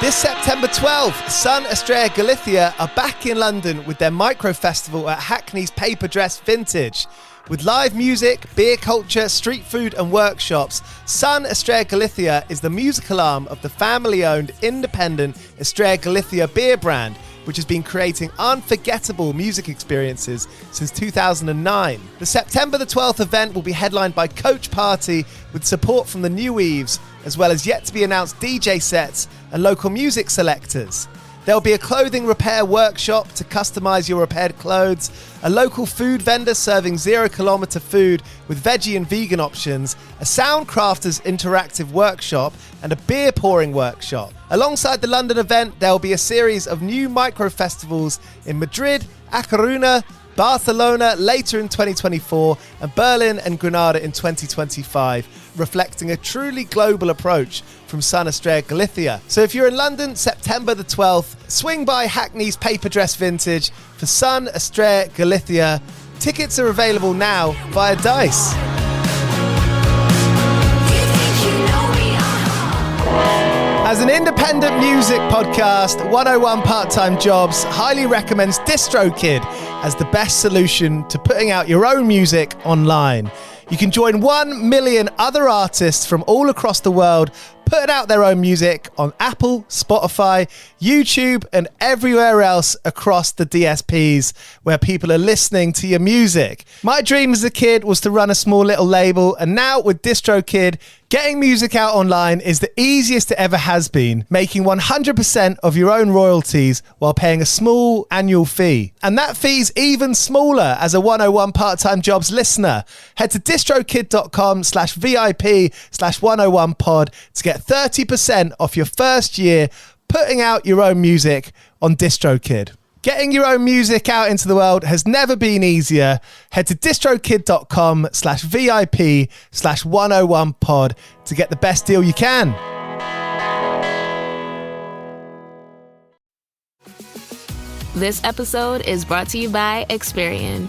This September 12th, Sun Estrella Galicia are back in London with their micro festival at Hackney's Paper Dress Vintage. With live music, beer culture, street food and workshops, Sun Estrella Galicia is the musical arm of the family-owned independent Estrella Galicia beer brand, which has been creating unforgettable music experiences since 2009. The September the 12th event will be headlined by Coach Party with support from the New Eves, as well as yet-to-be-announced DJ sets and local music selectors. There'll be a clothing repair workshop to customise your repaired clothes, a local food vendor serving 0 kilometre food with veggie and vegan options, a Soundcrafters interactive workshop, and a beer pouring workshop. Alongside the London event, there'll be a series of new micro-festivals in Madrid, A Coruña, Barcelona later in 2024, and Berlin and Granada in 2025, reflecting a truly global approach from Sun Estrella Galicia. So if you're in London, September the 12th, swing by Hackney's Paper Dress Vintage for Sun Estrella Galicia. Tickets are available now via Dice. As an independent music podcast, 101 Part-Time Jobs highly recommends DistroKid as the best solution to putting out your own music online. You can join 1 million other artists from all across the world putting out their own music on Apple, Spotify, YouTube, and everywhere else across the DSPs where people are listening to your music. My dream as a kid was to run a small little label, and now with DistroKid, getting music out online is the easiest it ever has been, making 100% of your own royalties while paying a small annual fee. And that fee's even smaller as a 101 Part-Time Jobs listener. Head to distrokid.com/VIP/101pod to get 30% off your first year putting out your own music on DistroKid. Getting your own music out into the world has never been easier. Head to distrokid.com/VIP/101pod to get the best deal you can. This episode is brought to you by Experian.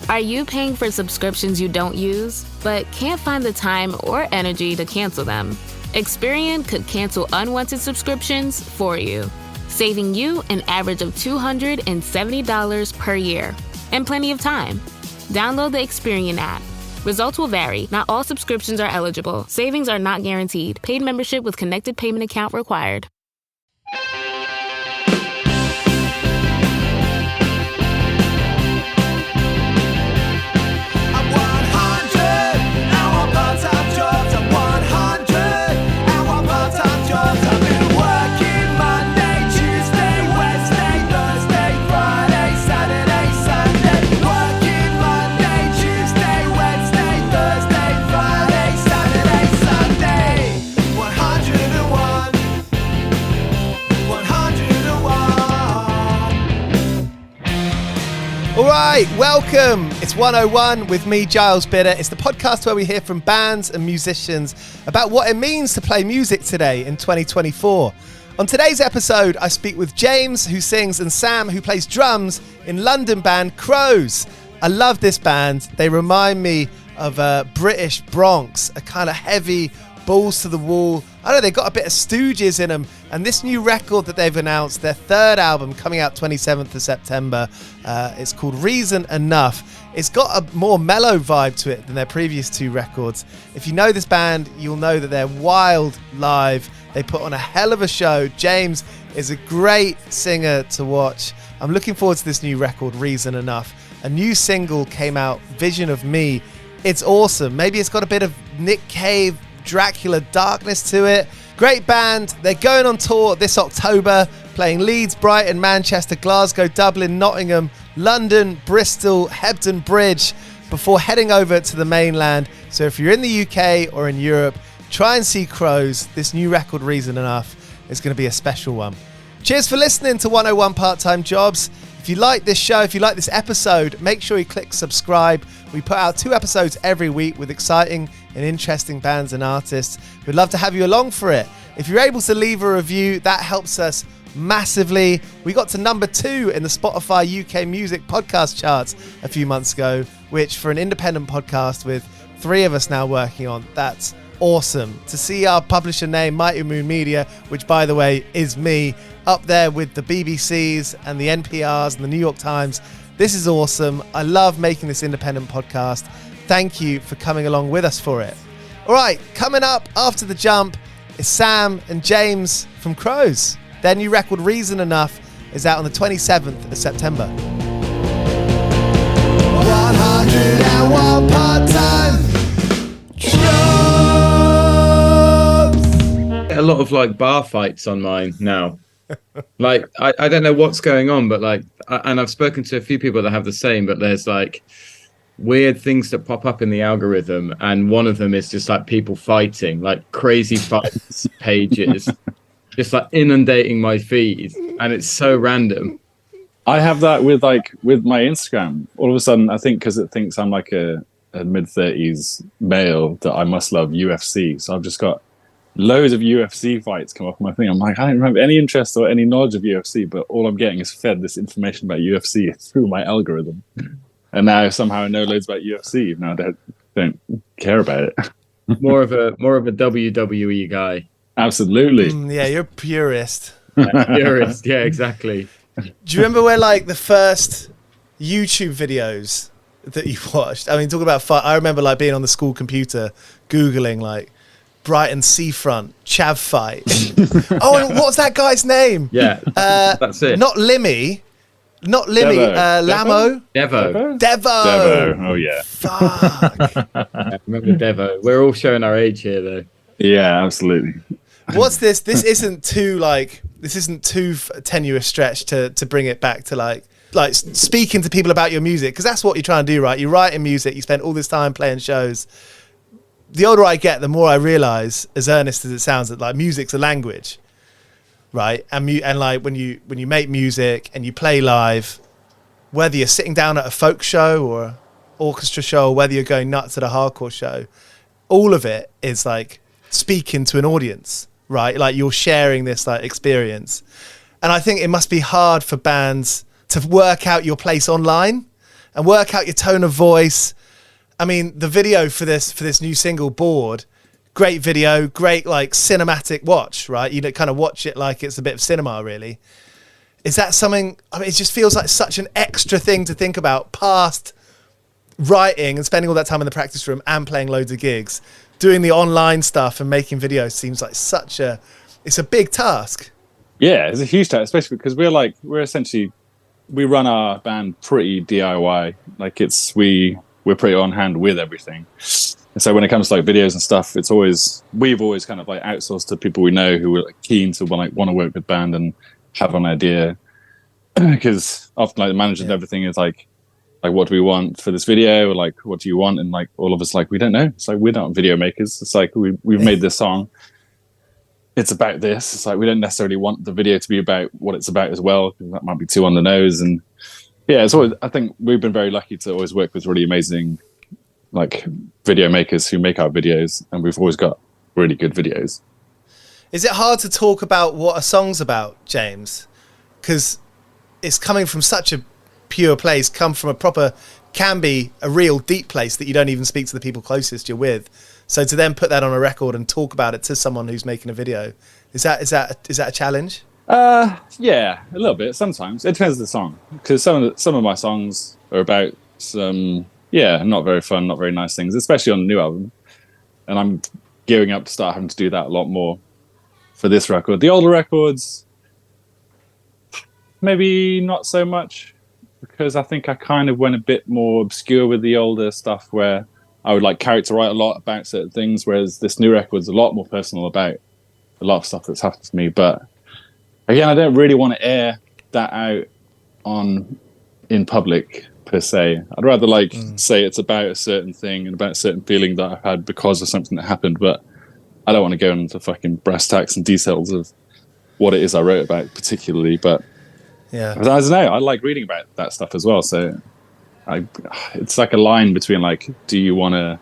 Are you paying for subscriptions you don't use, but can't find the time or energy to cancel them? Experian could cancel unwanted subscriptions for you, saving you an average of $270 per year, and plenty of time. Download the Experian app. Results will vary. Not all subscriptions are eligible. Savings are not guaranteed. Paid membership with connected payment account required. Alright, welcome. It's 101 with me, Giles Bidder. It's the podcast where we hear from bands and musicians about what it means to play music today in 2024. On today's episode, I speak with James, who sings, and Sam, who plays drums in London band Crows. I love this band. They remind me of British Bronx, a kind of heavy, balls to the wall. I don't know, they've got a bit of Stooges in them. And this new record that they've announced, their third album coming out 27th of September, it's called Reason Enough. It's got a more mellow vibe to it than their previous two records. If you know this band, you'll know that they're wild live. They put on a hell of a show. James is a great singer to watch. I'm looking forward to this new record, Reason Enough. A new single came out, Vision of Me. It's awesome. Maybe it's got a bit of Nick Cave, Dracula darkness to it. Great band. They're going on tour this October, playing Leeds, Brighton, Manchester, Glasgow, Dublin, Nottingham, London, Bristol, Hebden Bridge, before heading over to the mainland. So if you're in the UK or in Europe, try and see Crows. This new record, Reason Enough, is going to be a special one. Cheers for listening to 101 Part-Time Jobs. If you like this show, if you like this episode, make sure you click subscribe. We put out 2 episodes every week with exciting and interesting bands and artists. We'd love to have you along for it. If you're able to leave a review, that helps us massively. We got to number 2 in the Spotify UK music podcast charts a few months ago, which for an independent podcast with 3 of us now working on, that's awesome to see our publisher name, Mighty Moon Media, which by the way is me, up there with the BBCs and the NPRs and the New York Times. This is awesome. I love making this independent podcast. Thank you for coming along with us for it. All right, coming up after the jump is Sam and James from Crows. Their new record, Reason Enough, is out on the 27th of September. 101 part-time a lot of like bar fights on mine now. Like I don't know what's going on, but like and I've spoken to a few people that have the same, but there's like weird things that pop up in the algorithm, and one of them is just like people fighting, like crazy fights pages just like inundating my feed, and it's so random. I have that with my Instagram. All of a sudden, I think because it thinks I'm like a mid-30s male, that I must love UFC. So I've just got loads of UFC fights come up on my thing. I'm like, I don't have any interest or any knowledge of UFC, but all I'm getting is fed this information about UFC through my algorithm. And now somehow I know loads about UFC, even though I don't care about it. More of a WWE guy. Absolutely. Yeah, you're a purist. Purist, yeah, exactly. Do you remember where like the first YouTube videos that you watched? I mean, talking about fight, I remember like being on the school computer Googling like Brighton Seafront Chav fight. Oh, and what's that guy's name? Yeah, that's it. Not Limmy. Lamo. Devo. Oh yeah. Fuck. I remember Devo. We're all showing our age here, though. Yeah, absolutely. What's this? This isn't too tenuous stretch to bring it back to like speaking to people about your music, because that's what you're trying to do, right? You're writing music. You spend all this time playing shows. The older I get, the more I realize, as earnest as it sounds, that like music's a language, right? And like when you make music and you play live, whether you're sitting down at a folk show or an orchestra show, or whether you're going nuts at a hardcore show, all of it is like speaking to an audience, right? Like you're sharing this like experience. And I think it must be hard for bands to work out your place online and work out your tone of voice. I mean, the video for this new single, Bored, great video, great like cinematic watch, right? You kind of watch it like it's a bit of cinema, really. Is that something? I mean, it just feels like such an extra thing to think about past writing and spending all that time in the practice room and playing loads of gigs. Doing the online stuff and making videos seems like it's a big task. Yeah, it's a huge task, especially because we run our band pretty DIY. Like we're pretty on hand with everything. And so when it comes to like videos and stuff, we've always kind of like outsourced to people we know who are like keen to want to work with band and have an idea. Because often like the manager and everything is like what do we want for this video, or like what do you want, and like all of us like we don't know. It's like we're not video makers. It's like we've made this song, it's about this. It's like we don't necessarily want the video to be about what it's about as well, because that might be too on the nose. And yeah, it's always, I think we've been very lucky to always work with really amazing like video makers who make our videos, and we've always got really good videos. Is it hard to talk about what a song's about, James? Because it's coming from such a pure place, can be a real deep place that you don't even speak to the people closest you're with. So to then put that on a record and talk about it to someone who's making a video, is that a challenge? Yeah, a little bit. Sometimes it depends on the song, because some of my songs are about some not very fun, not very nice things, especially on the new album. And I'm gearing up to start having to do that a lot more for this record. The older records, maybe not so much, because I think I kind of went a bit more obscure with the older stuff, where I would like character write a lot about certain things, whereas this new record's a lot more personal about a lot of stuff that's happened to me. But again, I don't really want to air that out in public per se. I'd rather say it's about a certain thing and about a certain feeling that I've had because of something that happened, but I don't want to go into fucking brass tacks and details of what it is I wrote about particularly. But yeah, I don't know, I like reading about that stuff as well. So it's like a line between like, do you want to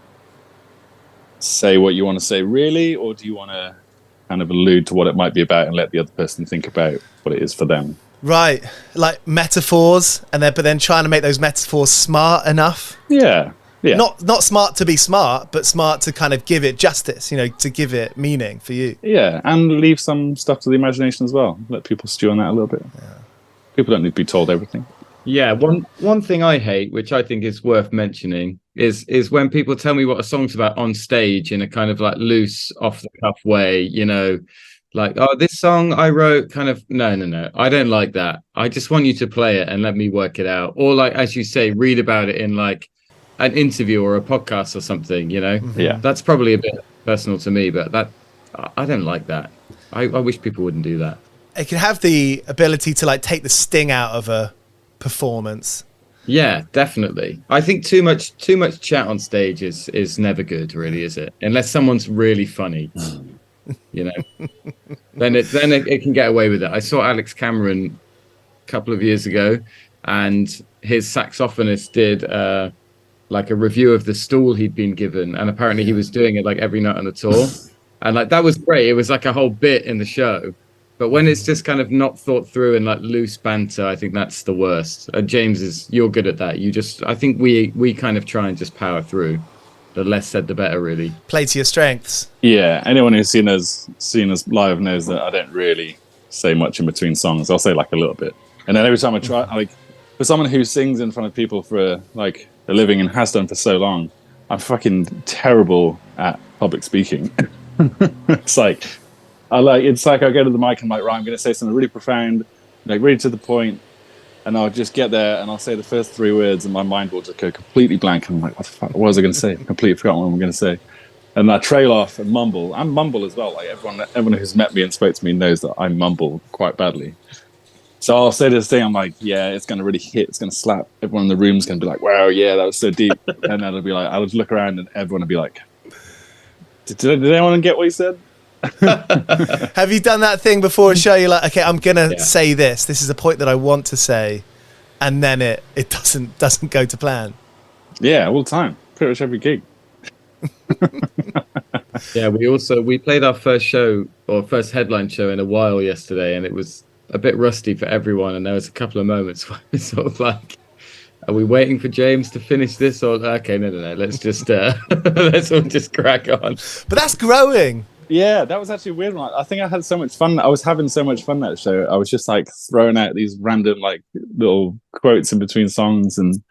say what you want to say really, or do you want to kind of allude to what it might be about and let the other person think about what it is for them? Right, like metaphors, but then trying to make those metaphors smart enough. Yeah, Yeah. Not smart to be smart, but smart to kind of give it justice, to give it meaning for you. Yeah, and leave some stuff to the imagination as well. Let people stew on that a little bit. Yeah. People don't need to be told everything. Yeah, one thing I hate, which I think is worth mentioning, is when people tell me what a song's about on stage in a kind of like loose, off the cuff way, like, oh, this song I wrote, kind of, no, I don't like that. I just want you to play it and let me work it out. Or like, as you say, read about it in like an interview or a podcast or something, Yeah. That's probably a bit personal to me, but I don't like that. I wish people wouldn't do that. It can have the ability to like take the sting out of a performance. Yeah, definitely. I think too much chat on stage is never good, really, is it? Unless someone's really funny, then it can get away with it. I saw Alex Cameron a couple of years ago, and his saxophonist did like a review of the stool he'd been given, and apparently he was doing it like every night on the tour, and like that was great. It was like a whole bit in the show. But when it's just kind of not thought through and like loose banter, I think that's the worst. James, you're good at that. I think we kind of try and just power through. The less said, the better, really. Play to your strengths. Yeah, anyone who's seen us live knows that I don't really say much in between songs. I'll say like a little bit, and then every time I try, like for someone who sings in front of people for like a living and has done for so long, I'm fucking terrible at public speaking. It's like I go to the mic and I'm like, right, I'm going to say something really profound, like really to the point, and I'll just get there and I'll say the first 3 words and my mind will just go completely blank. And I'm like, what the fuck? What was I going to say? I completely forgot what I'm going to say. And I trail off and mumble. I mumble as well. Like everyone who's met me and spoke to me knows that I mumble quite badly. So I'll say this thing. I'm like, yeah, it's going to really hit. It's going to slap. Everyone in the room's going to be like, wow, yeah, that was so deep. And then it'll be like, I'll just look around and everyone will be like, did anyone get what he said? Have you done that thing before a show? You're like, okay, I'm gonna say this. This is a point that I want to say, and then it doesn't go to plan. Yeah, all the time. Pretty much every gig. Yeah, we played our first show or first headline show in a while yesterday, and it was a bit rusty for everyone. And there was a couple of moments where it's sort of like, are we waiting for James to finish this? Or okay, no, let's just let's all just crack on. But that's growing. Yeah, that was actually a weird one. I think I had so much fun. I was having so much fun that show. I was just like throwing out these random like little quotes in between songs, and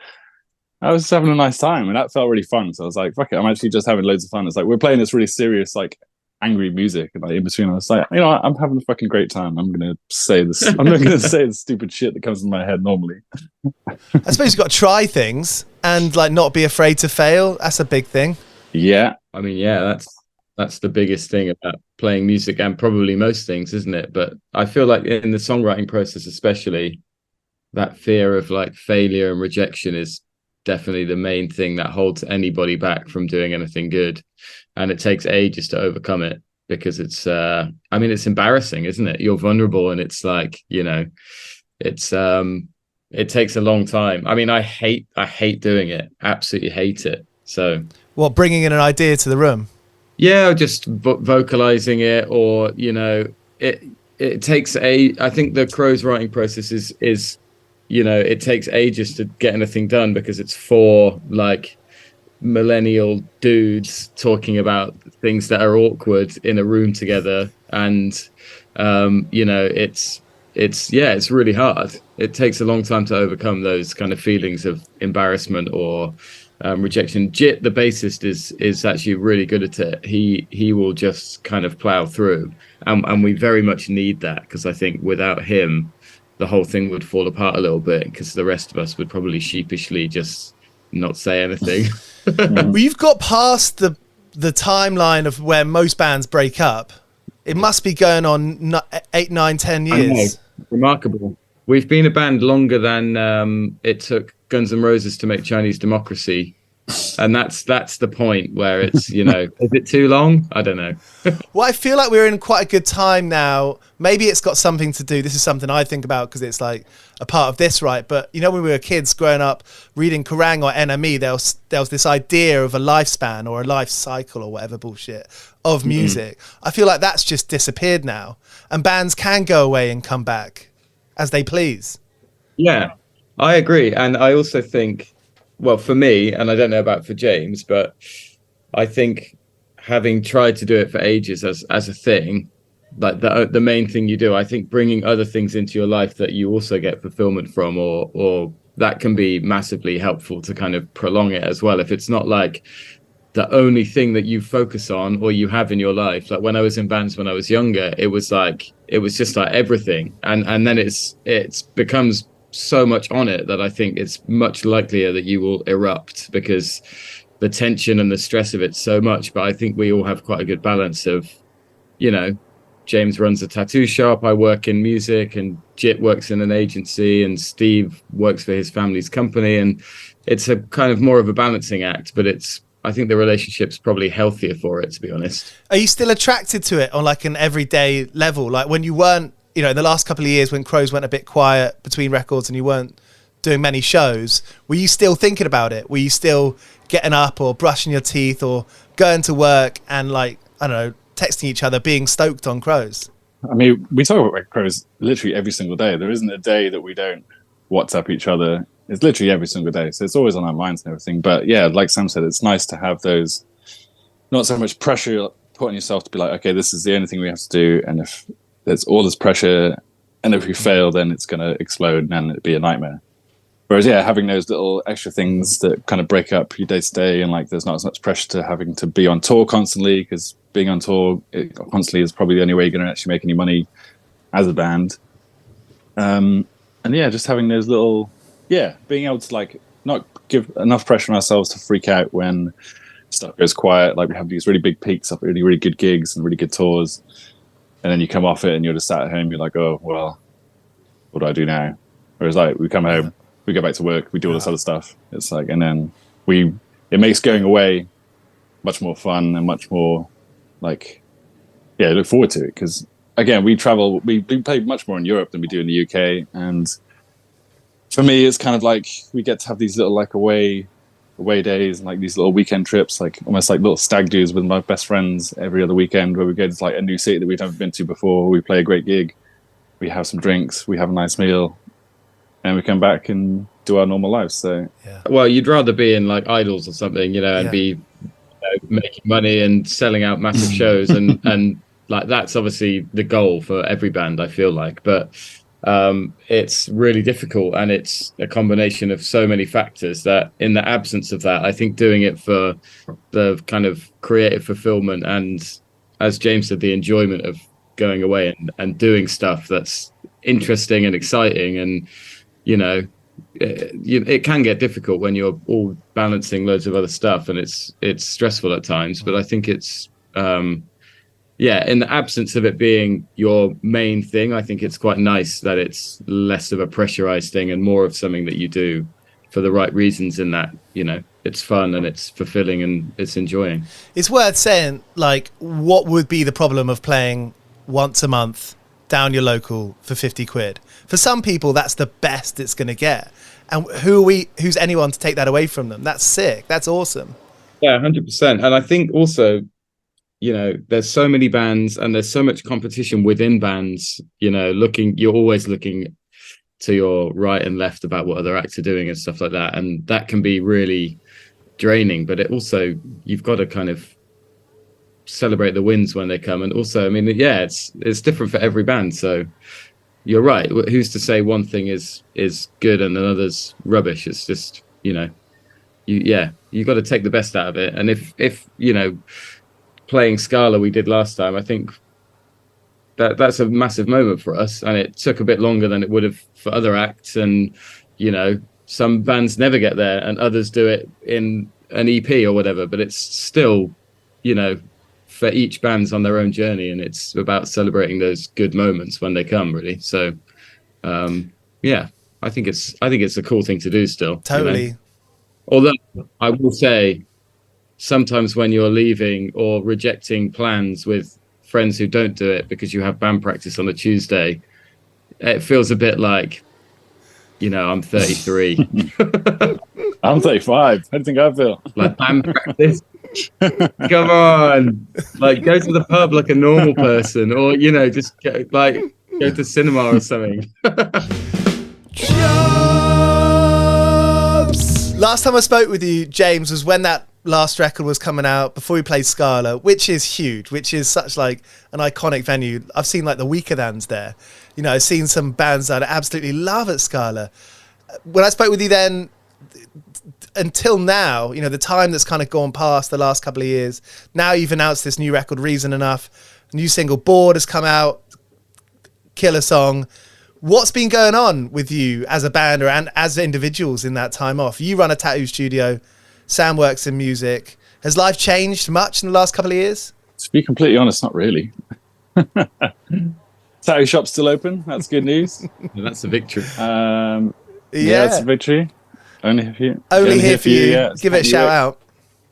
I was just having a nice time, and that felt really fun. So I was like, fuck it, I'm actually just having loads of fun. It's like we're playing this really serious, like angry music, and like in between I was like, I'm having a fucking great time. I'm gonna say this. I'm not gonna say the stupid shit that comes in my head normally. I suppose you've got to try things and like not be afraid to fail. That's a big thing. Yeah. I mean, yeah, that's the biggest thing about playing music and probably most things, isn't it? But I feel like in the songwriting process, especially, that fear of like failure and rejection is definitely the main thing that holds anybody back from doing anything good. And it takes ages to overcome it because it's embarrassing, isn't it? You're vulnerable and it's like, it takes a long time. I mean, I hate doing it. Absolutely hate it. So what, bringing in an idea to the room? Yeah, just vocalizing it, or it takes I think the Crow's writing process is it takes ages to get anything done because it's 4 like millennial dudes talking about things that are awkward in a room together, and it's really hard. It takes a long time to overcome those kind of feelings of embarrassment or rejection. Jit, the bassist, is actually really good at it. He will just kind of plow through, and we very much need that, because I think without him the whole thing would fall apart a little bit, because the rest of us would probably sheepishly just not say anything. Well, you've got past the timeline of where most bands break up. It must be going on 8, 9, 10 years. Remarkable. We've been a band longer than it took Guns N' Roses to make Chinese Democracy, and that's the point where it's is it too long? I don't know. Well, I feel like we're in quite a good time now. Maybe it's got something to do. This is something I think about because it's like a part of this, right? But when we were kids growing up reading Kerrang or NME, there was this idea of a lifespan or a life cycle or whatever bullshit of music. I feel like that's just disappeared now, and bands can go away and come back as they please. Yeah, I agree. And I also think well, for me, and I don't know about for James, but I think having tried to do it for ages as a thing, like the main thing you do, I think bringing other things into your life that you also get fulfillment from, or that can be massively helpful to kind of prolong it as well. If it's not like the only thing that you focus on or you have in your life. Like when I was in bands when I was younger, it was just like everything, and then it's becomes so much on it that I think it's much likelier that you will erupt, because the tension and the stress of it so much. But I think we all have quite a good balance of, you know, James runs a tattoo shop, I work in music, and Jit works in an agency, and Steve works for his family's company, and it's a kind of more of a balancing act, but I think the relationship's probably healthier for it, to be honest. Are you still attracted to it on like an everyday level? Like when you weren't, you know, in the last couple of years when Crows went a bit quiet between records and you weren't doing many shows, were you still thinking about it? Were you still getting up or brushing your teeth or going to work and, like, I don't know, texting each other, being stoked on Crows? I mean, we talk about Crows literally every single day. There isn't a day that we don't WhatsApp each other. It's literally every single day. So it's always on our minds and everything. But yeah, like Sam said, it's nice to have those, not so much pressure put on yourself to be like, okay, this is the only thing we have to do. And if there's all this pressure and if we fail, then it's going to explode and it'd be a nightmare. Whereas, yeah, having those little extra things that kind of break up your day to day, and like there's not as much pressure to having to be on tour constantly, because being on tour constantly is probably the only way you're going to actually make any money as a band. And yeah, just having those little, being able to like not give enough pressure on ourselves to freak out when stuff goes quiet. Like we have these really big peaks of really, really good gigs and really good tours, and then you come off it and you're just sat at home, you're like, oh, well, what do I do now? Whereas like we come home, we go back to work, we do all this other stuff. It's like, and then it makes going away much more fun and much more like, look forward to it. Because again, we play much more in Europe than we do in the UK. And for me, it's kind of like we get to have these little like away days and like these little weekend trips, like almost like little stag do's with my best friends every other weekend, where we go to like a new city that we've never been to before. We play a great gig, we have some drinks, we have a nice meal, and we come back and do our normal lives. So, well, you'd rather be in like Idols or something, you know, and be making money and selling out massive shows, and like that's obviously the goal for every band, I feel like. But it's really difficult, and it's a combination of so many factors that, in the absence of that, I think doing it for the kind of creative fulfillment and, as James said, the enjoyment of going away and doing stuff that's interesting and exciting, and you know, it can get difficult when you're all balancing loads of other stuff, and it's stressful at times. But I think it's in the absence of it being your main thing, I think it's quite nice that it's less of a pressurized thing and more of something that you do for the right reasons, in that, you know, it's fun and it's fulfilling and it's enjoying. It's worth saying, like, what would be the problem of playing once a month down your local for 50 quid? For some people, that's the best it's going to get. And who's anyone to take that away from them? That's sick. That's awesome. Yeah, 100%. And I think also, you know, there's so many bands and there's so much competition within bands, you know, you're always looking to your right and left about what other acts are doing and stuff like that. And that can be really draining, but it also, you've got to kind of celebrate the wins when they come. And also, I mean, it's different for every band. So you're right. Who's to say one thing is good and another's rubbish? It's just, you know, you got to take the best out of it. And if you know, playing Scala we did last time, I think that's a massive moment for us, and it took a bit longer than it would have for other acts. And you know, some bands never get there and others do it in an EP or whatever, but it's still, you know, for each band's on their own journey, and it's about celebrating those good moments when they come, really. So I think it's a cool thing to do still. Totally. You know? Although I will say, sometimes when you're leaving or rejecting plans with friends who don't do it because you have band practice on a Tuesday, it feels a bit like, you know, I'm 33. I'm 35. How do you think I feel? Like, band practice? Come on. Like, go to the pub like a normal person, or, you know, just go to cinema or something. Jobs! Last time I spoke with you, James, was when that last record was coming out, before we played Scala, which is huge, which is such like an iconic venue. I've seen like the Weekendans there. You know, I've seen some bands that I absolutely love at Scala. When I spoke with you then, until now, you know, the time that's kind of gone past the last couple of years, now you've announced this new record, Reason Enough. New single, Bored, has come out. Killer song. What's been going on with you as a band and as individuals in that time off? You run a tattoo studio. Sam works in music. Has life changed much in the last couple of years? To be completely honest, not really. Tattoo shop's still open. That's good news. That's a victory. Yeah, it's a victory. Only here for you. Yeah, give it a shout out.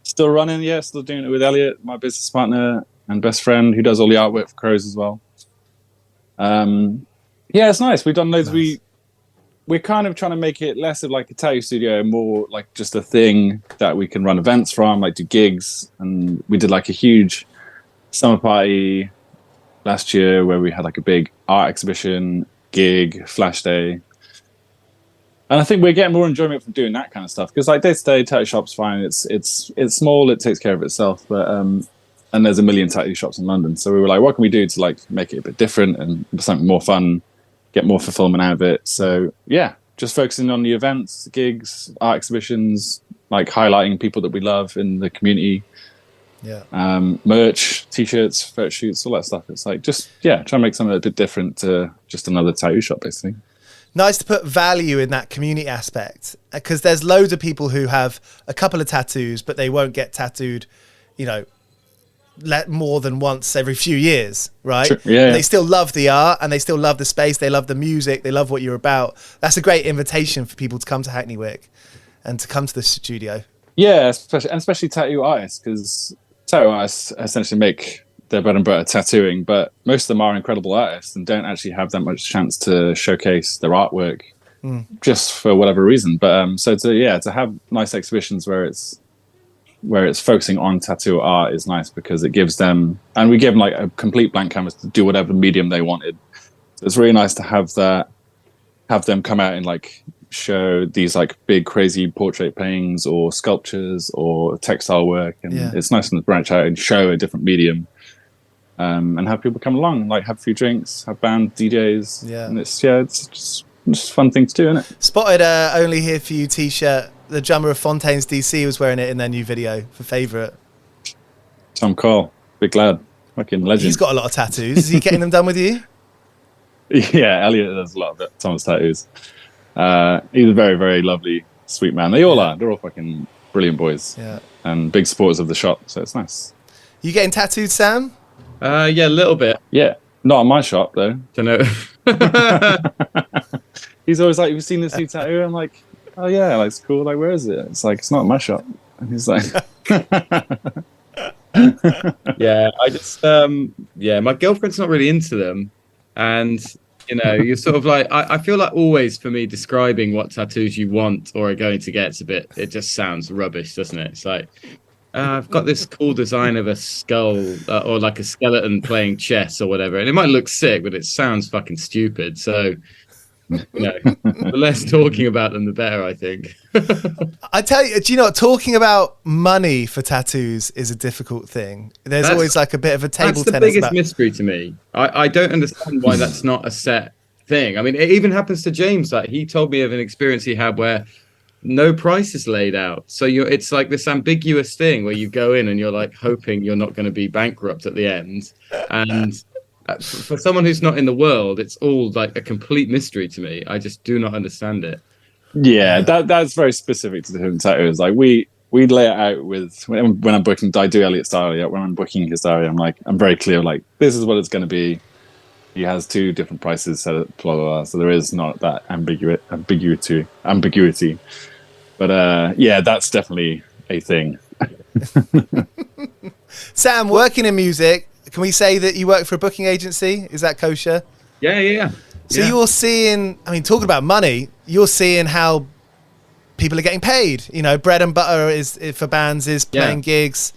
Still running, yeah. Still doing it with Elliot, my business partner and best friend, who does all the artwork for Crows as well. Yeah, it's nice. We've done loads. Nice. We're kind of trying to make it less of like a tattoo studio, more like just a thing that we can run events from, like do gigs. And we did like a huge summer party last year where we had like a big art exhibition, gig, flash day. And I think we're getting more enjoyment from doing that kind of stuff, because like day-to-day tattoo shop's fine. It's small. It takes care of itself. But and there's a million tattoo shops in London, so we were like, what can we do to like make it a bit different and something more fun, get more fulfillment out of it? So yeah, just focusing on the events, gigs, art exhibitions, like highlighting people that we love in the community. Yeah. Merch, t-shirts, photo shoots, all that stuff. It's like just trying to make something a bit different to just another tattoo shop, basically. Nice to put value in that community aspect, because there's loads of people who have a couple of tattoos, but they won't get tattooed, you know, more than once every few years, right? Sure. Yeah. They still love the art and they still love the space. They love the music. They love what you're about. That's a great invitation for people to come to Hackney Wick and to come to the studio. Yeah, especially tattoo artists, because tattoo artists essentially make their bread and butter tattooing, but most of them are incredible artists and don't actually have that much chance to showcase their artwork just for whatever reason. But so to have nice exhibitions where it's focusing on tattoo art is nice, because it gives them, and we give them like a complete blank canvas to do whatever medium they wanted. So it's really nice to have them come out and like show these like big crazy portrait paintings or sculptures or textile work, and it's nice to branch out and show a different medium, and have people come along, like have a few drinks, have band DJs, and it's just a fun thing to do, isn't it? Spotted a Only Here For You t-shirt. The drummer of Fontaines DC was wearing it in their new video for Favourite. Tom Cole, big lad, fucking legend. He's got a lot of tattoos. Is he getting them done with you? Yeah, Elliot does a lot of it. Tom's tattoos. He's a very, very lovely, sweet man. They all are. They're all fucking brilliant boys. Yeah. And big supporters of the shop, so it's nice. You getting tattooed, Sam? Yeah, a little bit. Yeah, not in my shop though. Don't know. He's always like, "Have you seen this new tattoo?" I'm like, "Oh yeah, like, it's cool. Like, where is it?" It's like, "It's not in my shop." And he's like, "Yeah, I just, my girlfriend's not really into them, and you know, you're sort of like, I feel like always for me describing what tattoos you want or are going to get, it just sounds rubbish, doesn't it? It's like, I've got this cool design of a skull or like a skeleton playing chess or whatever, and it might look sick, but it sounds fucking stupid. So, you know, the less talking about them, the better, I think. I tell you, do you know, talking about money for tattoos is a difficult thing. That's always like a bit of a table tennis. That's the biggest mystery to me. I don't understand why that's not a set thing. I mean, it even happens to James. Like, he told me of an experience he had where no price is laid out. So it's like this ambiguous thing where you go in and you're like hoping you're not going to be bankrupt at the end. And for someone who's not in the world, it's all like a complete mystery to me. I just do not understand it. Yeah, that's very specific to the different tattoos. Like we lay it out with, when I'm booking, I do Elliot's diary. When I'm booking his diary, I'm very clear, like, this is what it's going to be. He has 2 different prices set at blah, blah, blah. So there is not that ambiguity. But yeah, that's definitely a thing. Sam, working in music, can we say that you work for a booking agency? Is that kosher? Yeah. So you're seeing, I mean, talking about money, you're seeing how people are getting paid. You know, bread and butter is for bands is playing gigs.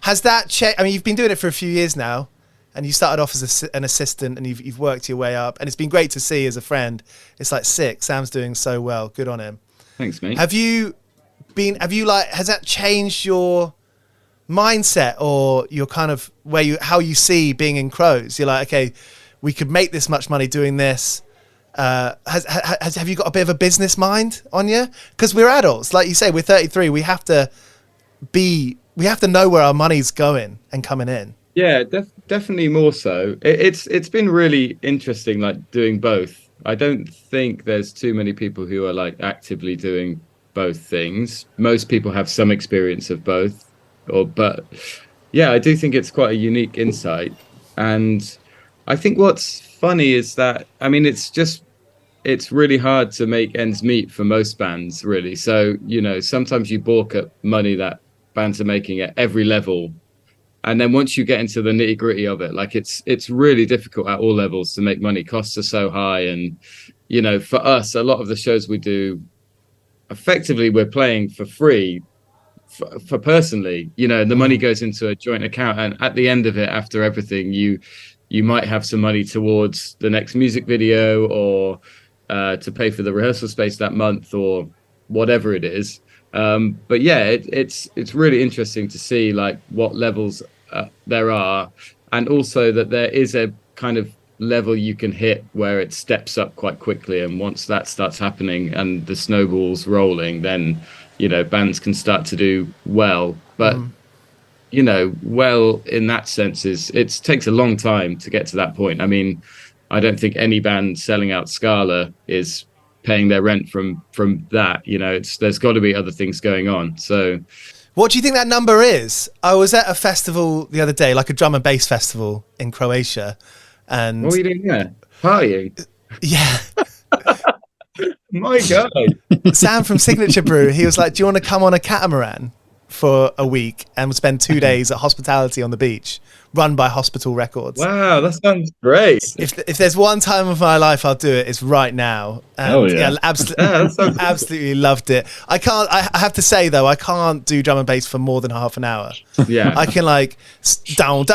Has that changed? I mean, you've been doing it for a few years now, and you started off as an assistant, and you've worked your way up, and it's been great to see as a friend. It's like sick. Sam's doing so well. Good on him. Thanks, mate. Have you has that changed your mindset or your kind of how you see being in Crows? You're like, okay, we could make this much money doing this. Have you got a bit of a business mind on you? Because we're adults, like you say, we're 33. We have to know where our money's going and coming in. Yeah, definitely more so. It's been really interesting, like doing both. I don't think there's too many people who are like actively doing both things. Most people have some experience of both, but yeah, I do think it's quite a unique insight. And I think what's funny is that, I mean, it's really hard to make ends meet for most bands, really. So, you know, sometimes you balk at money that bands are making at every level. And then once you get into the nitty gritty of it, like it's really difficult at all levels to make money. Costs are so high. And, you know, for us, a lot of the shows we do, effectively, we're playing for free for personally, you know, the money goes into a joint account. And at the end of it, after everything, you might have some money towards the next music video or to pay for the rehearsal space that month or whatever it is. But yeah, it's really interesting to see like what levels there are, and also that there is a kind of level you can hit where it steps up quite quickly, and once that starts happening and the snowball's rolling, then, you know, bands can start to do well. But you know, well, in that sense, it takes a long time to get to that point. I mean, I don't think any band selling out Scala is paying their rent from that. You know, there's got to be other things going on. So what do you think that number is? I was at a festival the other day, like a drum and bass festival in Croatia, and what were you doing there? Partying? Yeah. My God. Sam from Signature Brew, he was like, do you want to come on a catamaran for a week and spend 2 days at Hospitality on the beach, run by Hospital Records? Wow, that sounds great. If there's one time of my life I'll do it, it's right now. And hell yeah. Absolutely loved it. I have to say though, I can't do drum and bass for more than half an hour. Yeah. I can like down,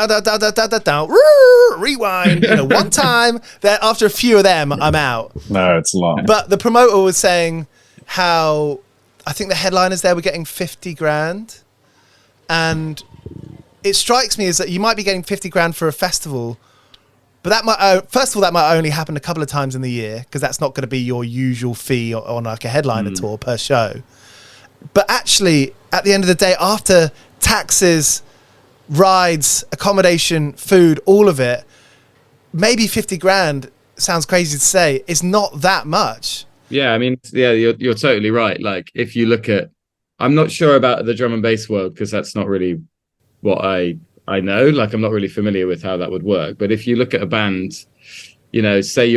rewind, you know, one time. Then after a few of them, I'm out. No, it's long. But the promoter was saying how I think the headliners there were getting 50 grand. And it strikes me as that you might be getting 50 grand for a festival, but that might, first of all, that might only happen a couple of times in the year, because that's not going to be your usual fee on like a headliner tour per show. But actually, at the end of the day, after taxes, rides, accommodation, food, all of it, maybe 50 grand, sounds crazy to say, is not that much. Yeah, I mean, yeah, you're totally right. Like, if you look at, I'm not sure about the drum and bass world, because that's not really what I know. Like, I'm not really familiar with how that would work. But if you look at a band, you know, say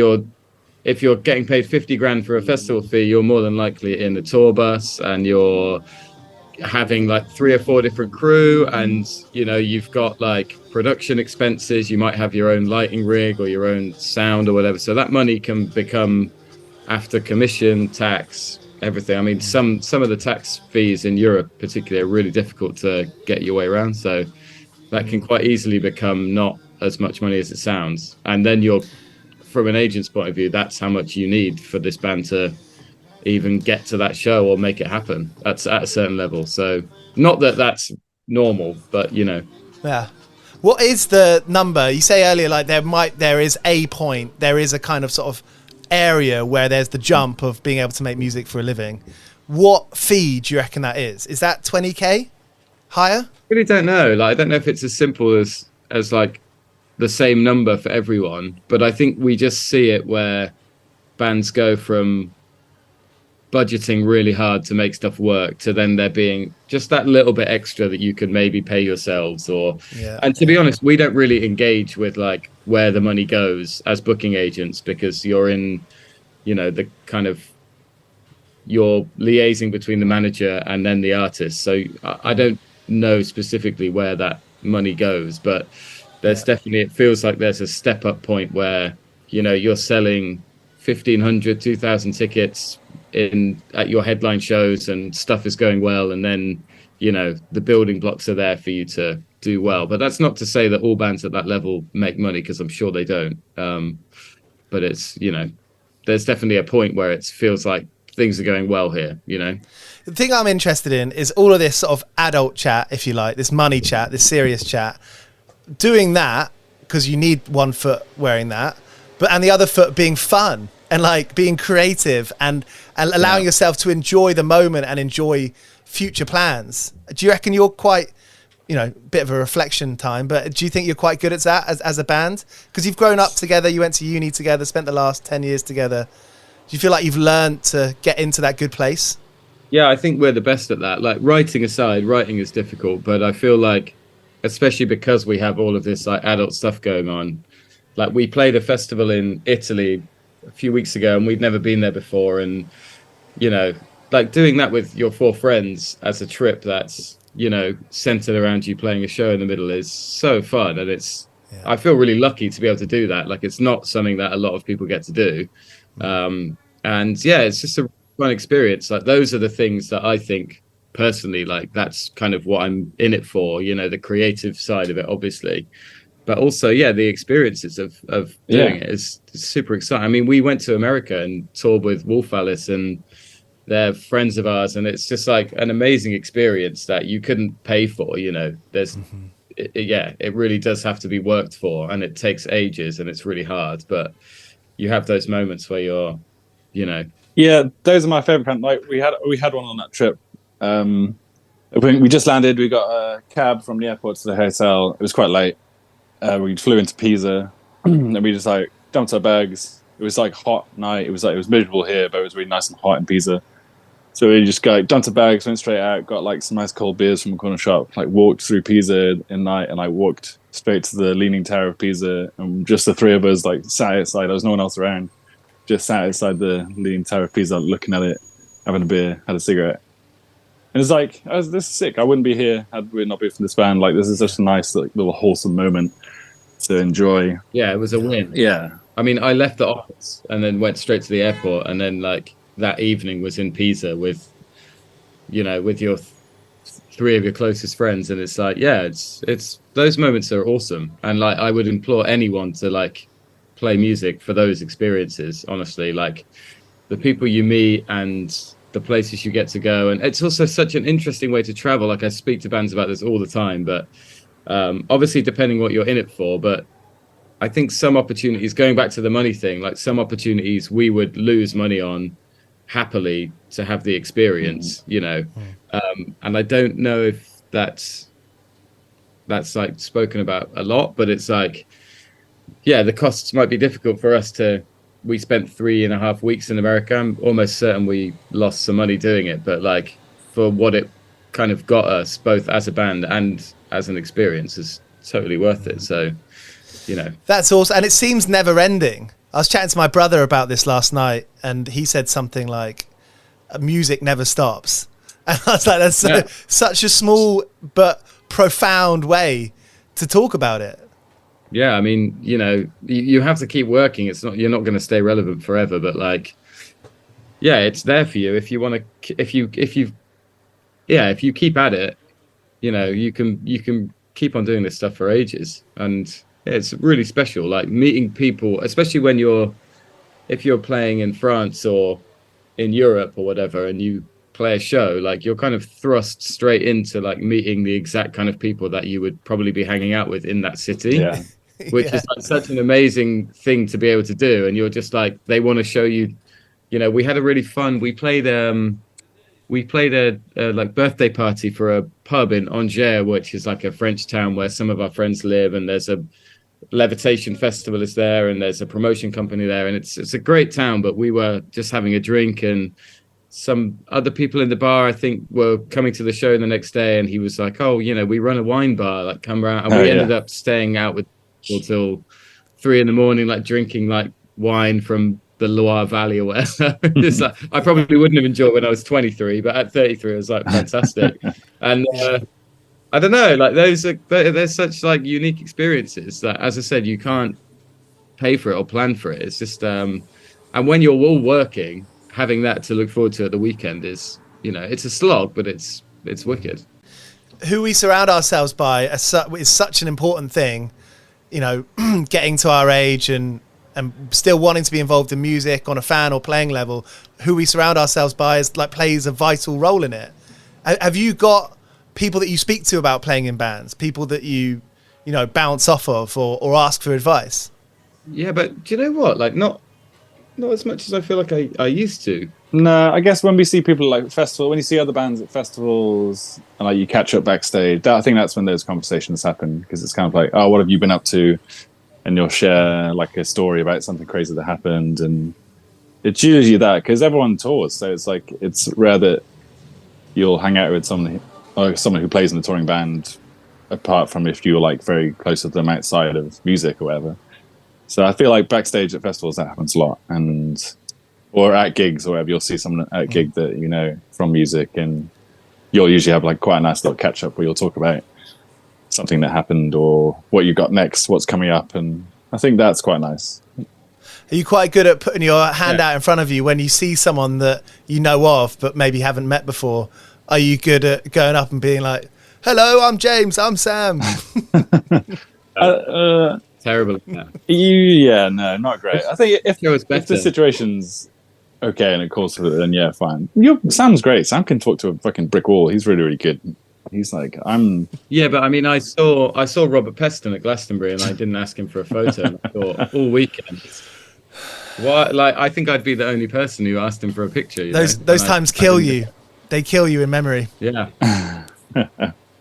if you're getting paid 50 grand for a festival fee, you're more than likely in a tour bus, and you're having like 3 or 4 different crew, and, you know, you've got like production expenses. You might have your own lighting rig or your own sound or whatever. So that money can become, after commission, tax, everything. I mean, some of the tax fees in Europe particularly are really difficult to get your way around. So that can quite easily become not as much money as it sounds. And then from an agent's point of view, that's how much you need for this band to even get to that show or make it happen at a certain level. So not that that's normal, but, you know. Yeah. What is the number? You say earlier, like there is a point, there is a kind of sort of area where there's the jump of being able to make music for a living. What fee do you reckon that is? Is that 20k higher? I really don't know. Like, I don't know if it's as simple as like the same number for everyone, but I think we just see it where bands go from budgeting really hard to make stuff work to then there being just that little bit extra that you could maybe pay yourselves and to be honest, we don't really engage with like where the money goes as booking agents, because you're in, you know, the kind of, you're liaising between the manager and then the artist. So I don't know specifically where that money goes, but there's definitely, it feels like there's a step up point where, you know, you're selling 1,500, 2,000 tickets at your headline shows and stuff is going well, and then, you know, the building blocks are there for you to do well. But that's not to say that all bands at that level make money, because I'm sure they don't. But it's, you know, there's definitely a point where it feels like things are going well here, you know. The thing I'm interested in is all of this sort of adult chat, if you like, this money chat, this serious chat. Doing that because you need one foot wearing that, and the other foot being fun and like being creative and allowing yourself to enjoy the moment and enjoy future plans. Do you reckon you're quite, bit of a reflection time, but do you think you're quite good at that as a band? Because you've grown up together, you went to uni together, spent the last 10 years together. Do you feel like you've learned to get into that good place? Yeah, I think we're the best at that. Like, writing aside, writing is difficult, but I feel like, especially because we have all of this like adult stuff going on, like we played a festival in Italy a few weeks ago and we'd never been there before, and like doing that with your 4 friends as a trip that's centered around you playing a show in the middle is so fun. And I feel really lucky to be able to do that. Like, it's not something that a lot of people get to do. And yeah, it's just a fun experience. Like, those are the things that I think personally, like, that's kind of what I'm in it for, the creative side of it, obviously, but also the experiences of doing it is super exciting. I mean, we went to America and toured with Wolf Alice, and they're friends of ours, and it's just like an amazing experience that you couldn't pay for. There's it really does have to be worked for, and it takes ages and it's really hard, but you have those moments where you're those are my favorite kind. Like, we had one on that trip. We just landed. We got a cab from the airport to the hotel. It was quite late. We flew into Pisa, and we just like dumped our bags. It was like hot night. It was miserable here, but it was really nice and hot in Pisa. So we just dumped our bags, went straight out, got like some nice cold beers from a corner shop, like walked through Pisa in night, and I walked straight to the Leaning Tower of Pisa. And just the 3 of us like sat outside. There was no one else around. Just sat outside the Leaning Tower of Pisa, looking at it, having a beer, had a cigarette. And it's like, this is sick. I wouldn't be here had we not been from this band. Like, this is such a nice, like, little wholesome moment to enjoy. Yeah, it was a win. Yeah. I mean, I left the office and then went straight to the airport, and then like that evening was in Pisa with your 3 of your closest friends, and it's like, it's those moments are awesome. And like, I would implore anyone to like play music for those experiences. Honestly, like, the people you meet and the places you get to go, and it's also such an interesting way to travel. Like, I speak to bands about this all the time, but obviously depending what you're in it for, but I think some opportunities, going back to the money thing, like some opportunities we would lose money on happily to have the experience, and I don't know if that's like spoken about a lot, but it's like, the costs might be difficult for us we spent 3.5 weeks in America. I'm almost certain we lost some money doing it, but like, for what it kind of got us both as a band and as an experience, is totally worth it. So, that's awesome. And it seems never ending. I was chatting to my brother about this last night, and he said something like, music never stops. And I was like, that's such a small but profound way to talk about it. Yeah, I mean, you have to keep working. You're not going to stay relevant forever, but like, it's there for you if you want to. If you keep at it, you can keep on doing this stuff for ages, and it's really special. Like, meeting people, especially if you're playing in France or in Europe or whatever, and you play a show, like, you're kind of thrust straight into like meeting the exact kind of people that you would probably be hanging out with in that city. Yeah. Which is like such an amazing thing to be able to do. And you're just like, they want to show you, we had a really fun, we played a like birthday party for a pub in Angers, which is like a French town where some of our friends live, and there's a levitation festival is there, and there's a promotion company there, and it's a great town. But we were just having a drink, and some other people in the bar, I think, were coming to the show the next day, and he was like, we run a wine bar, like, come around. And we ended up staying out with people till 3 a.m, like drinking like wine from the Loire Valley or whatever. It's like, I probably wouldn't have enjoyed when I was 23, but at 33 it was like fantastic. And I don't know, like, they're such like unique experiences that, as I said, you can't pay for it or plan for it. It's just and when you're all working, having that to look forward to at the weekend is, it's a slog, but it's wicked. Who we surround ourselves by is such an important thing, getting to our age and and still wanting to be involved in music on a fan or playing level, who we surround ourselves by plays a vital role in it. Have you got people that you speak to about playing in bands, people that you bounce off of or ask for advice? Yeah, but do you know what? Like, not as much as I feel like I used to. No, I guess when we see people like festival, when you see other bands at festivals and like you catch up backstage, I think that's when those conversations happen, because it's kind of like, oh, what have you been up to? And you'll share like a story about something crazy that happened, and it's usually that, because everyone tours, so it's like it's rare that you'll hang out with someone who plays in a touring band, apart from if you're like very close to them outside of music or whatever. So I feel like backstage at festivals that happens a lot, or at gigs or whatever, you'll see someone at a gig that you know from music, and you'll usually have like quite a nice little catch up where you'll talk about something that happened or what you got next, what's coming up, and I think that's quite nice. Are you quite good at putting your hand out in front of you when you see someone that you know of but maybe haven't met before? Are you good at going up and being like, hello, I'm James, I'm Sam? Terrible. Yeah, no, not great. I think if the situation's okay and it calls for it, then yeah, fine. Sam's great. Sam can talk to a fucking brick wall. He's really, really good. He's like, Yeah, but I mean, I saw Robert Peston at Glastonbury, and I didn't ask him for a photo. And I thought all weekend, I think I'd be the only person who asked him for a picture. Those times kill you. They kill you in memory. Yeah.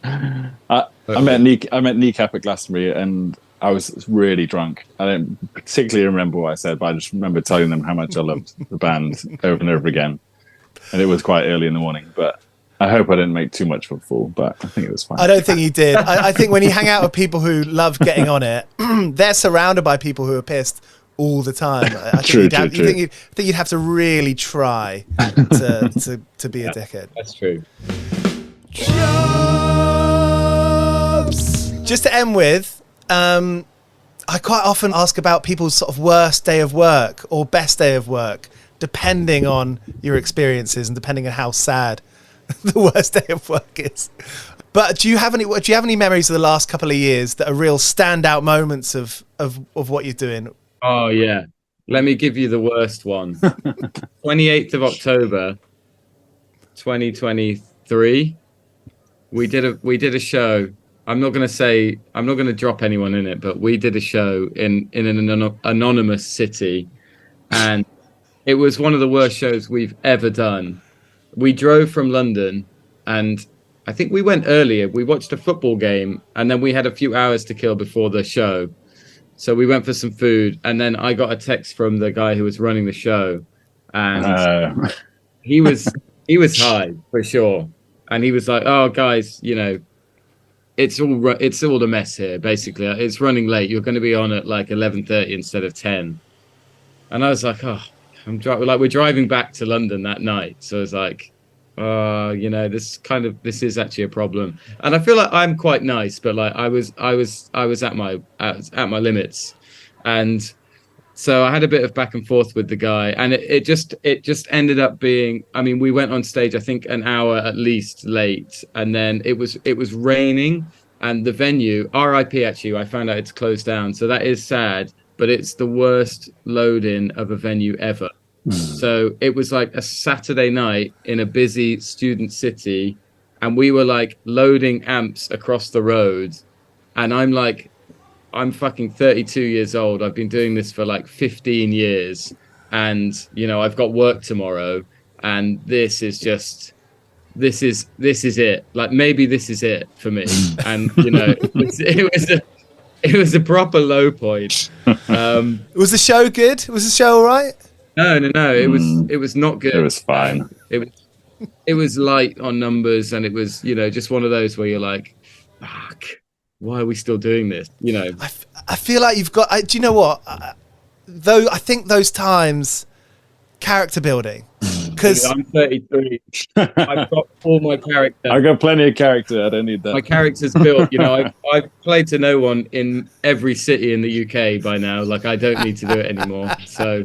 I met Kneecap at Glastonbury, and I was really drunk. I don't particularly remember what I said, but I just remember telling them how much I loved the band over and over again. And it was quite early in the morning, but I hope I didn't make too much of a fool, but I think it was fine. I don't think you did. I think when you hang out with people who love getting on it, they're surrounded by people who are pissed all the time. I think you'd have to really try to be a dickhead. That's true. Just to end with, I quite often ask about people's sort of worst day of work or best day of work, depending on your experiences and depending on how sad the worst day of work is. But do you have any memories of the last couple of years that are real standout moments of what you're doing? Oh yeah, let me give you the worst one. 28th of October 2023, we did a show. I'm not going to drop anyone in it, but we did a show in an anonymous city, and it was one of the worst shows we've ever done. We drove from London, and I think we went earlier. We watched a football game, and then we had a few hours to kill before the show. So we went for some food, and then I got a text from the guy who was running the show, and he was high for sure, and he was like, "Oh, guys, it's all a mess here. Basically, it's running late. You're going to be on at like 11:30 instead of 10." And I was like, "Oh, we're driving back to London that night." So it's like, this is actually a problem. And I feel like I'm quite nice, but like I was at my limits, and so I had a bit of back and forth with the guy, and it just ended up being, I mean, we went on stage I think an hour at least late, and then it was raining, and the venue, RIP actually, I found out it's closed down, so that is sad, but it's the worst load-in of a venue ever. So it was like a Saturday night in a busy student city, and we were like loading amps across the road, and I'm fucking 32 years old. I've been doing this for like 15 years, and I've got work tomorrow, and this is it. Like, maybe this is it for me. And it was a proper low point. Was the show good? Was the show all right? No. It was not good. It was fine. It was light on numbers, and it was just one of those where you're like, fuck, why are we still doing this? I feel like you've got. Do you know what? Though I think those times, character building. Because I'm 33. I've got all my character. I've got plenty of character. I don't need that. My character's built. I've played to no one in every city in the UK by now. Like, I don't need to do it anymore. So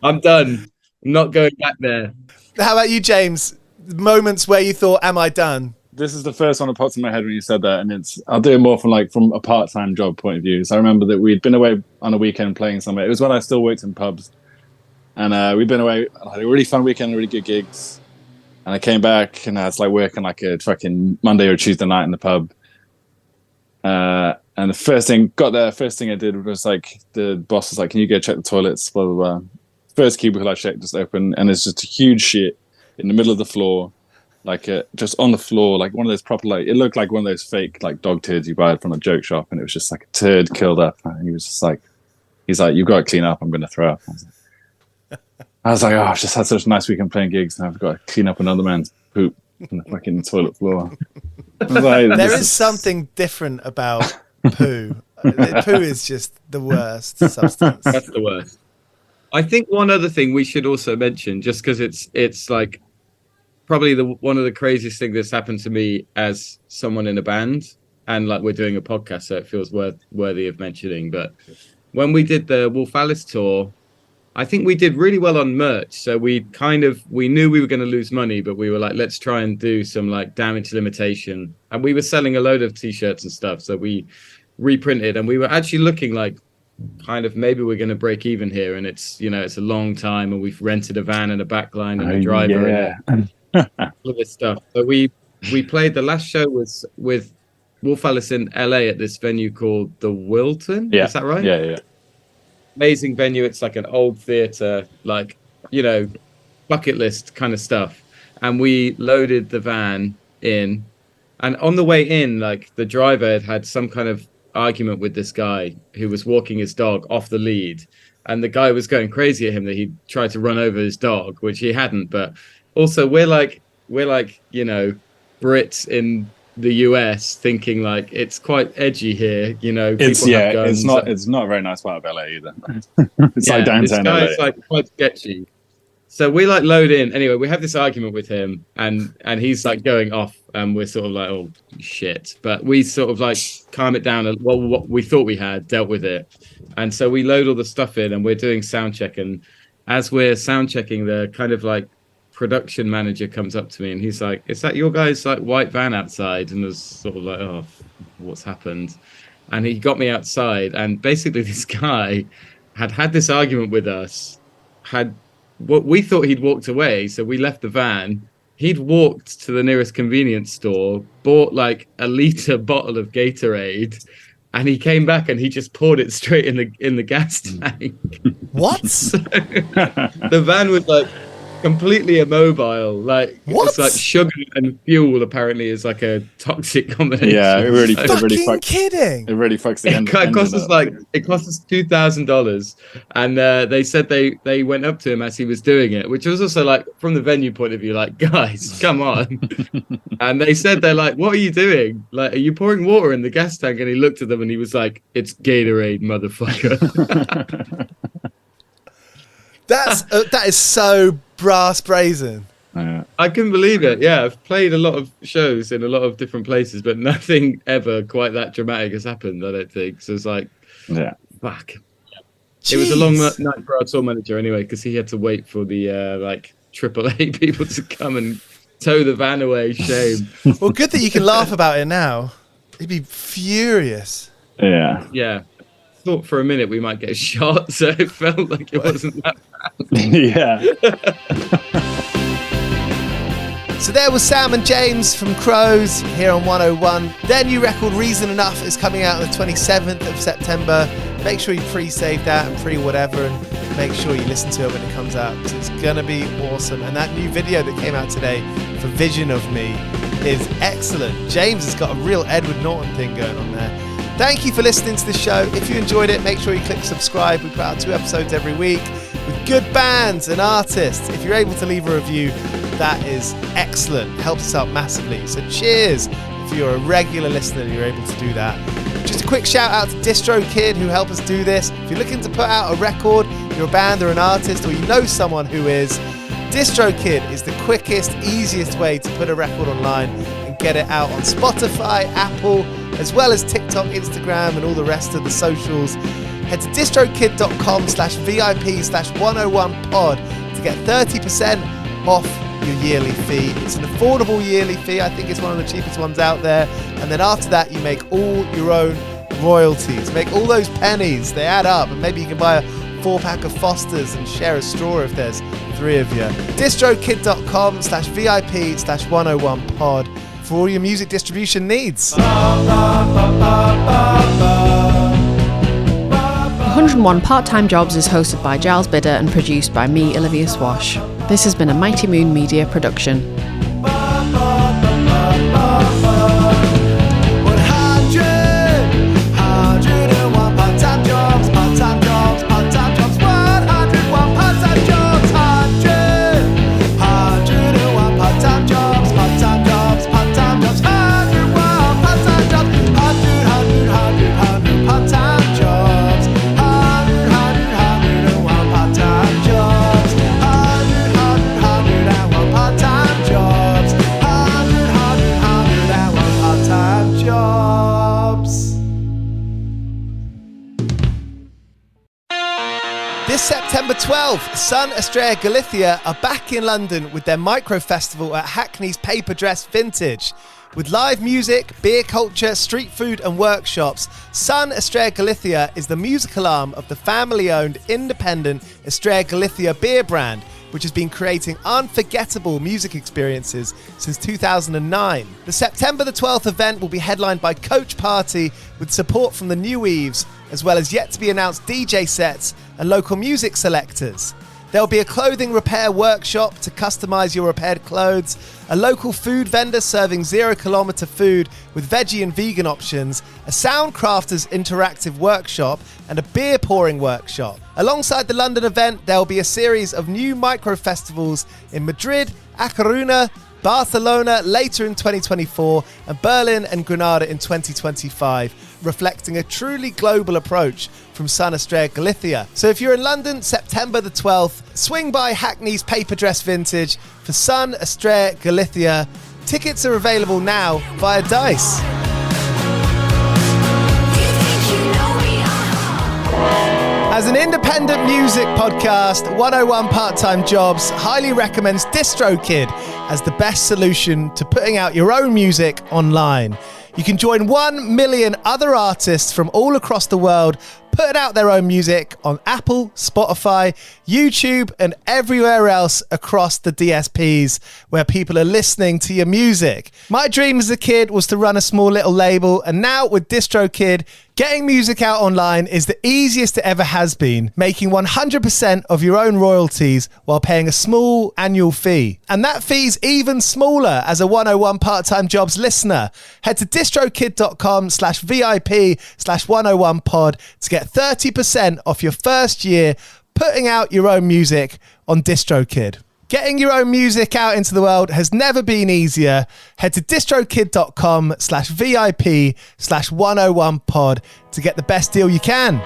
I'm done. I'm not going back there. How about you, James? Moments where you thought, "Am I done?" this is the first one that popped in my head when you said that, and I'll do it more from a part-time job point of view. So I remember that we'd been away on a weekend playing somewhere. It was when I still worked in pubs, and we'd been away. I had a really fun weekend, really good gigs, and I came back and I was like working like a fucking Monday or Tuesday night in the pub. And the first thing I did was like, the boss was like, "Can you go check the toilets?" Blah blah blah. First cubicle I checked just open, and it's just a huge shit in the middle of the floor. Like just on the floor, like one of those proper, like it looked like one of those fake like dog turds you buy from a joke shop, and it was just like a turd curled up. And he was just like, he's like, "You've got to clean up. I'm going to throw up." I was like, "Oh, I've just had such a nice weekend playing gigs, and I've got to clean up another man's poop on the fucking toilet floor." I was like, there is something different about poo. Poo is just the worst substance. That's the worst. I think one other thing we should also mention, just because it's like, probably one of the craziest things that's happened to me as someone in a band, and like we're doing a podcast, so it feels worthy of mentioning. But when we did the Wolf Alice tour, I think we did really well on merch. So we knew we were going to lose money, but we were like, let's try and do some like damage limitation. And we were selling a load of t-shirts and stuff. So we reprinted, and we were actually looking like kind of maybe we're going to break even here. And it's, it's a long time, and we've rented a van and a backline and a driver. Yeah. All of this stuff. So we played, the last show was with Wolf Alice in LA at this venue called the Wilton. Yeah. Is that right? Yeah. Amazing venue. It's like an old theater, like, bucket list kind of stuff. And we loaded the van in, and on the way in, like the driver had some kind of argument with this guy who was walking his dog off the lead, and the guy was going crazy at him that he tried to run over his dog, which he hadn't. But also, we're like, Brits in the US thinking like it's quite edgy here, It's not a very nice part of LA either. It's like downtown LA. It's like quite sketchy. So we like load in. Anyway, we have this argument with him, and he's like going off, and we're sort of like, oh shit. But we sort of like calm it down. Well, what we thought we had dealt with it, and so we load all the stuff in, and we're doing sound check. And as we're sound checking, the kind of like production manager comes up to me, and he's like, "Is that your guys' like white van outside?" And I was sort of like, "Oh, what's happened?" And he got me outside, and basically this guy had this argument with us, what we thought he'd walked away, so we left the van. He'd walked to the nearest convenience store, bought like a liter bottle of Gatorade, and he came back and he just poured it straight in the gas tank. What? So, the van was like completely immobile. Like what? It's like sugar and fuel apparently is like a toxic combination. Yeah, it really kidding. It really fucks the end. It cost us $2,000, and they said they went up to him as he was doing it, which was also like from the venue point of view, like, guys, come on. And they said, they're like, what are you doing? Like, are you pouring water in the gas tank? And he looked at them and he was like, it's Gatorade, motherfucker. That is so brass brazen. I couldn't believe it. Yeah, I've played a lot of shows in a lot of different places, but nothing ever quite that dramatic has happened, I don't think. So it's like, fuck. Jeez. It was a long night for our tour manager anyway, because he had to wait for the like AAA people to come and tow the van away. Shame. Well, good that you can laugh about it now. He'd be furious. Yeah. Thought for a minute we might get shot, so it felt like it wasn't that bad. Yeah. So there was Sam and James from Crows here on 101. Their new record, Reason Enough, is coming out on the 27th of September. Make sure you pre-save that and pre-whatever, and make sure you listen to it when it comes out, because it's going to be awesome. And that new video that came out today for Vision of Me is excellent. James has got a real Edward Norton thing going on there. Thank you for listening to the show. If you enjoyed it, make sure you click subscribe. We put out 2 episodes every week with good bands and artists. If you're able to leave a review, that is excellent. Helps us out massively. So cheers if you're a regular listener and you're able to do that. Just a quick shout out to DistroKid, who help us do this. If you're looking to put out a record, you're a band or an artist, or you know someone who is, DistroKid is the quickest, easiest way to put a record online and get it out on Spotify, Apple, as well as TikTok, Instagram, and all the rest of the socials. Head to distrokid.com/VIP/101pod to get 30% off your yearly fee. It's an affordable yearly fee. I think it's one of the cheapest ones out there. And then after that, you make all your own royalties. Make all those pennies. They add up. And maybe you can buy a 4-pack of Fosters and share a straw if there's 3 of you. distrokid.com/VIP/101pod for all your music distribution needs. 101 Part-Time Jobs is hosted by Giles Bidder and produced by me, Olivia Swash. This has been a Mighty Moon Media production. This September 12th, Sun Australia Galicia are back in London with their micro festival at Hackney's Paper Dress Vintage. With live music, beer culture, street food and workshops, Sun Australia Galicia is the musical arm of the family-owned independent Australia Galicia beer brand, which has been creating unforgettable music experiences since 2009. The September the 12th event will be headlined by Coach Party with support from the New Weaves, as well as yet-to-be-announced DJ sets and local music selectors. There'll be a clothing repair workshop to customise your repaired clothes, a local food vendor serving 0 kilometre food with veggie and vegan options, a Soundcrafters interactive workshop, and a beer pouring workshop. Alongside the London event, there'll be a series of new micro-festivals in Madrid, A Coruña, Barcelona later in 2024, and Berlin and Granada in 2025, reflecting a truly global approach from Sun Australia Galicia. So if you're in London, September the 12th, swing by Hackney's Paper Dress Vintage for Sun Australia Galicia. Tickets are available now via Dice. As an independent music podcast, 101 Part-Time Jobs highly recommends DistroKid as the best solution to putting out your own music online. You can join 1 million other artists from all across the world putting out their own music on Apple, Spotify, YouTube, and everywhere else across the DSPs where people are listening to your music. My dream as a kid was to run a small little label, and now with DistroKid, getting music out online is the easiest it ever has been, making 100% of your own royalties while paying a small annual fee. And that fee's even smaller as a 101 Part-Time Jobs listener. Head to distrokid.com/VIP/101pod to get 30% off your first year putting out your own music on DistroKid. Getting your own music out into the world has never been easier. Head to distrokid.com/VIP/101pod to get the best deal you can.